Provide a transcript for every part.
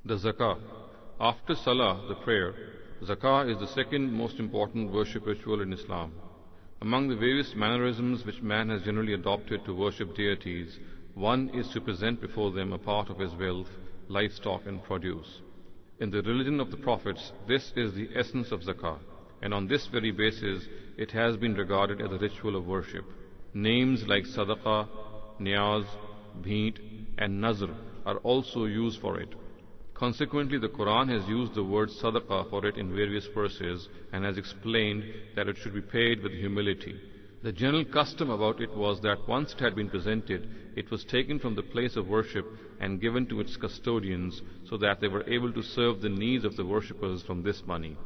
The Zakah. After Salah, the prayer, Zakah is the second most important worship ritual in Islam. Among the various mannerisms which man has generally adopted to worship deities, one is to present before them a part of his wealth, livestock and produce. In the religion of the prophets, this is the essence of Zakah, and on this very basis it has been regarded as a ritual of worship. Names like Sadaqah, Niyaz, Bheent and Nazr are also used for it. Consequently, the Quran has used the word Sadaqah for it in various verses and has explained that it should be paid with humility. The general custom about it was that once it had been presented, it was taken from the place of worship and given to its custodians so that they were able to serve the needs of the worshippers from this money.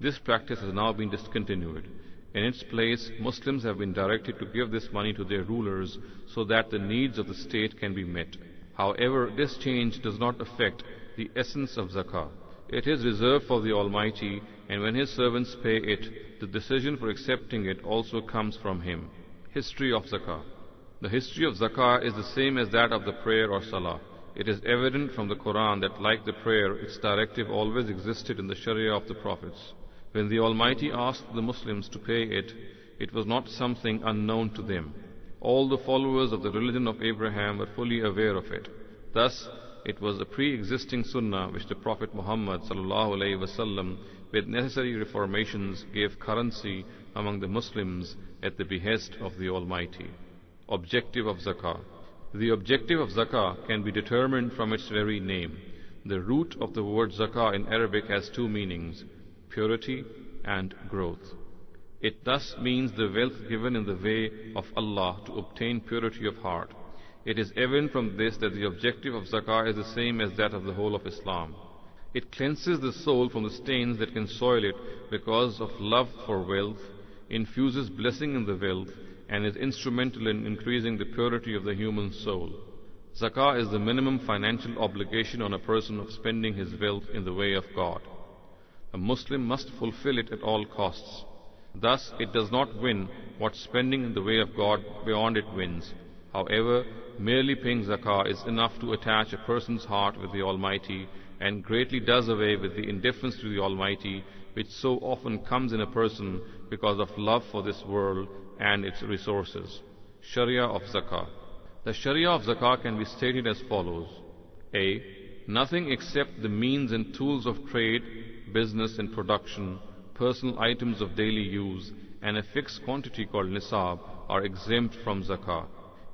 This practice has now been discontinued. In its place, Muslims have been directed to give this money to their rulers so that the needs of the state can be met. However, this change does not affect the essence of Zakah. It is reserved for the Almighty, and when His servants pay it, the decision for accepting it also comes from Him. History of Zakah. The history of Zakah is the same as that of the prayer or Salah. It is evident from the Quran that like the prayer, its directive always existed in the Sharia of the prophets. When the Almighty asked the Muslims to pay it, it was not something unknown to them. All the followers of the religion of Abraham were fully aware of it. Thus, it was a pre-existing sunnah which the Prophet Muhammad ﷺ, with necessary reformations, gave currency among the Muslims at the behest of the Almighty. Objective of Zakah. The objective of Zakah can be determined from its very name. The root of the word Zakah in Arabic has two meanings: purity and growth. It thus means the wealth given in the way of Allah to obtain purity of heart. It is evident from this that the objective of Zakah is the same as that of the whole of Islam. It cleanses the soul from the stains that can soil it because of love for wealth, infuses blessing in the wealth, and is instrumental in increasing the purity of the human soul. Zakah is the minimum financial obligation on a person of spending his wealth in the way of God. A Muslim must fulfill it at all costs. Thus, it does not win what spending in the way of God beyond it wins. However, merely paying Zakah is enough to attach a person's heart with the Almighty and greatly does away with the indifference to the Almighty which so often comes in a person because of love for this world and its resources. Sharia of Zakah. The Sharia of Zakah can be stated as follows. A. Nothing except the means and tools of trade, business and production, personal items of daily use, and a fixed quantity called nisab are exempt from Zakah.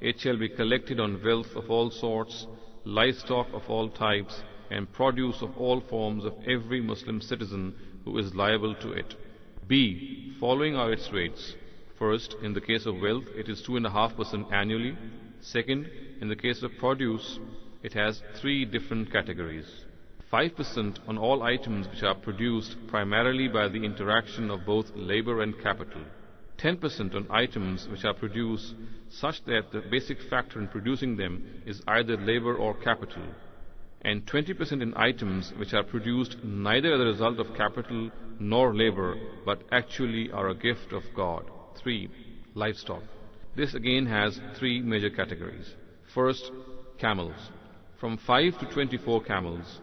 It shall be collected on wealth of all sorts, livestock of all types, and produce of all forms of every Muslim citizen who is liable to it. B. Following are its rates. First, in the case of wealth, it is 2.5% annually. Second, in the case of produce, it has three different categories. 5% on all items which are produced primarily by the interaction of both labor and capital. 10% on items which are produced such that the basic factor in producing them is either labor or capital. And 20% in items which are produced neither as a result of capital nor labor, but actually are a gift of God. 3. Livestock. This again has three major categories. First, camels. From 5 to 24 camels,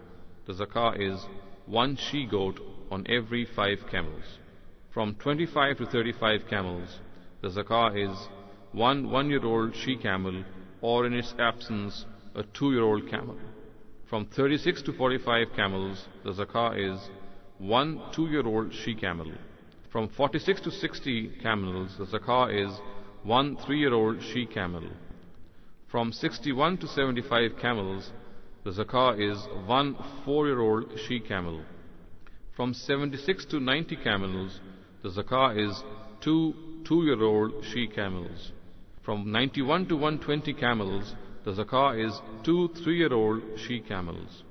the Zakah is 1 she-goat on every 5 camels. From 25 to 35 camels, the Zakah is 1 one-year-old she-camel, or in its absence, a 2-year-old camel. From 36 to 45 camels, the Zakah is 1 2-year-old she-camel. From 46 to 60 camels, the Zakah is 1 3-year-old she-camel. From 61 to 75 camels, the Zakah is 1 4-year-old she-camel. From 76 to 90 camels, the Zakah is 2 2-year-old she-camels. From 91 to 120 camels, the Zakah is 2 3-year-old she-camels.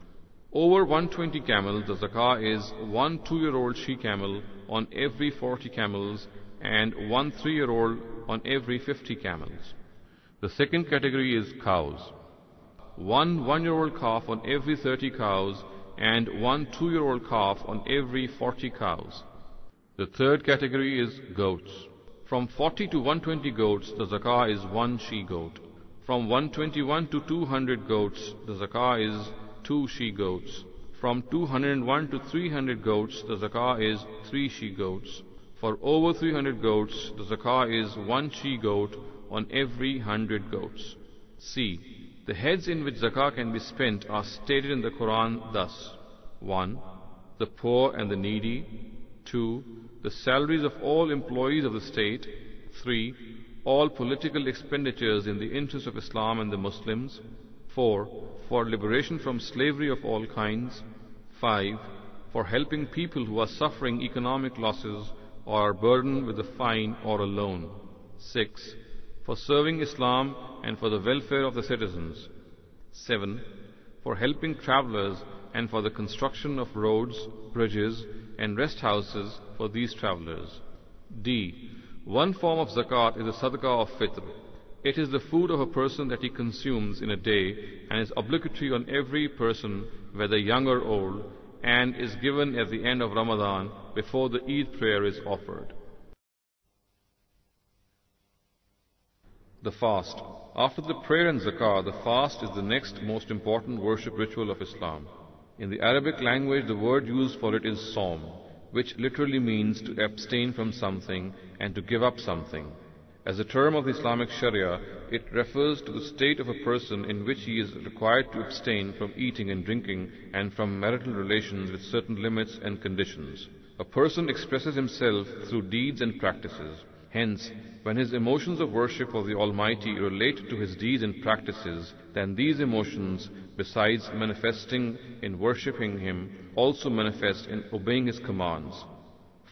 Over 120 camels, the Zakah is 1 2-year-old she-camel on every 40 camels and 1 3-year-old on every 50 camels. The second category is cows. 1 one-year-old calf on every 30 cows and 1 2-year-old calf on every 40 cows. The third category is goats. From 40 to 120 goats, the Zakah is 1 she-goat. From 121 to 200 goats, the Zakah is 2 she-goats. From 201 to 300 goats, the zakah is 3 she-goats. For over 300 goats, the zakah is 1 she-goat on every 100 goats. C. The heads in which zakah can be spent are stated in the Quran thus: 1. The poor and the needy. 2. The salaries of all employees of the state. 3. All political expenditures in the interest of Islam and the Muslims. 4. For liberation from slavery of all kinds. 5. For helping people who are suffering economic losses or are burdened with a fine or a loan. 6. For serving Islam and for the welfare of the citizens. 7. For helping travelers and for the construction of roads, bridges, and rest houses for these travelers. D. One form of zakat is the sadaqah of fitr. It is the food of a person that he consumes in a day and is obligatory on every person, whether young or old, and is given at the end of Ramadan before the Eid prayer is offered. The fast. After the prayer and zakah, the fast is the next most important worship ritual of Islam. In the Arabic language, the word used for it is Sawm, which literally means to abstain from something and to give up something. As a term of the Islamic Sharia, it refers to the state of a person in which he is required to abstain from eating and drinking and from marital relations with certain limits and conditions. A person expresses himself through deeds and practices. Hence, when his emotions of worship of the Almighty relate to his deeds and practices, then these emotions, besides manifesting in worshipping Him, also manifest in obeying His commands.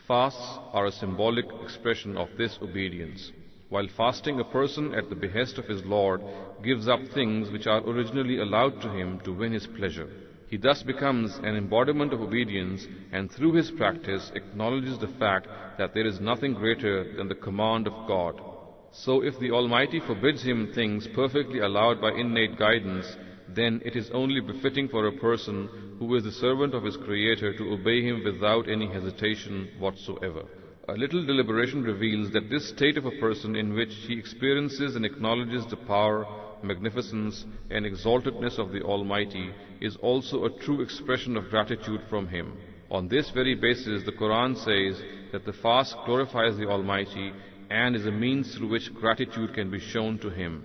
Fasts are a symbolic expression of this obedience. While fasting, a person at the behest of his Lord gives up things which are originally allowed to him to win His pleasure. He thus becomes an embodiment of obedience, and through his practice acknowledges the fact that there is nothing greater than the command of God. So if the Almighty forbids him things perfectly allowed by innate guidance, then it is only befitting for a person who is the servant of his Creator to obey Him without any hesitation whatsoever. A little deliberation reveals that this state of a person in which he experiences and acknowledges the power, magnificence, and exaltedness of the Almighty is also a true expression of gratitude from Him. On this very basis, the Quran says that the fast glorifies the Almighty and is a means through which gratitude can be shown to Him.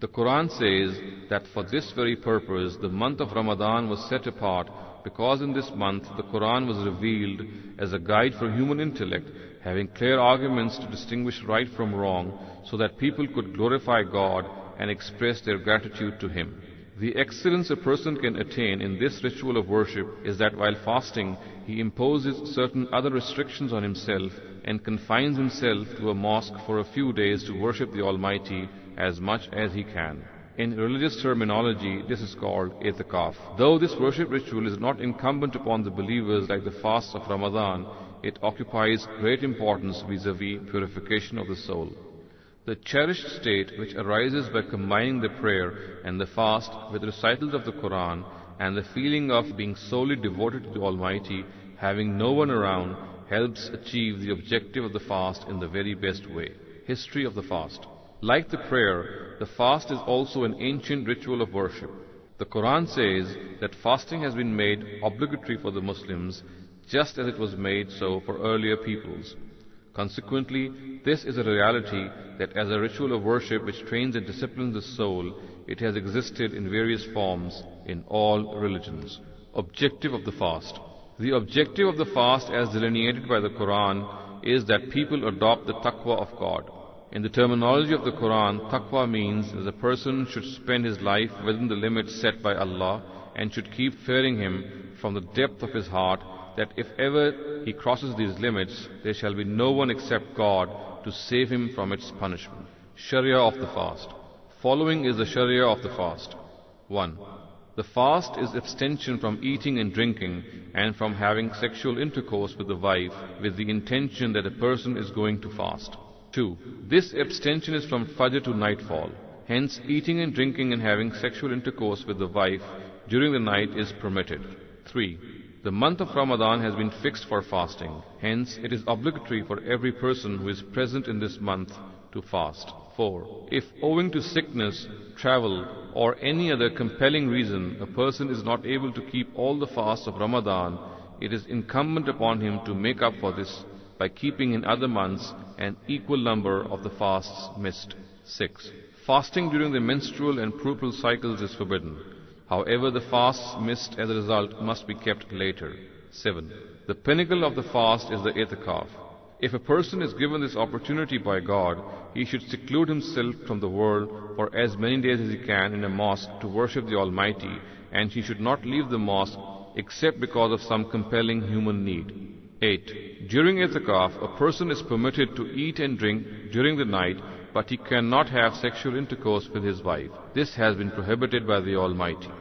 The Quran says that for this very purpose, the month of Ramadan was set apart, because in this month the Quran was revealed as a guide for human intellect, having clear arguments to distinguish right from wrong, so that people could glorify God and express their gratitude to Him. The excellence a person can attain in this ritual of worship is that while fasting, he imposes certain other restrictions on himself and confines himself to a mosque for a few days to worship the Almighty as much as he can. In religious terminology, this is called itikaf. Though this worship ritual is not incumbent upon the believers like the fasts of Ramadan, it occupies great importance vis-a-vis purification of the soul. The cherished state which arises by combining the prayer and the fast with recitals of the Quran and the feeling of being solely devoted to the Almighty, having no one around, helps achieve the objective of the fast in the very best way. History of the fast. Like the prayer, the fast is also an ancient ritual of worship. The Quran says that fasting has been made obligatory for the Muslims, just as it was made so for earlier peoples. Consequently, this is a reality that as a ritual of worship which trains and disciplines the soul, it has existed in various forms in all religions. Objective of the fast. The objective of the fast as delineated by the Quran is that people adopt the taqwa of God. In the terminology of the Quran, taqwa means that a person should spend his life within the limits set by Allah and should keep fearing Him from the depth of his heart, that if ever he crosses these limits, there shall be no one except God to save him from its punishment. Sharia of the fast. Following is the Sharia of the fast. 1. The fast is abstention from eating and drinking and from having sexual intercourse with the wife with the intention that a person is going to fast. 2. This abstention is from Fajr to nightfall. Hence, eating and drinking and having sexual intercourse with the wife during the night is permitted. 3. The month of Ramadan has been fixed for fasting. Hence, it is obligatory for every person who is present in this month to fast. 4. If owing to sickness, travel, or any other compelling reason a person is not able to keep all the fasts of Ramadan, it is incumbent upon him to make up for this by keeping in other months an equal number of the fasts missed. 6. Fasting during the menstrual and puerperal cycles is forbidden. However, the fasts missed as a result must be kept later. 7. The pinnacle of the fast is the i'tikaf. If a person is given this opportunity by God, he should seclude himself from the world for as many days as he can in a mosque to worship the Almighty, and he should not leave the mosque except because of some compelling human need. 8. During i'tikaf, a person is permitted to eat and drink during the night, but he cannot have sexual intercourse with his wife. This has been prohibited by the Almighty.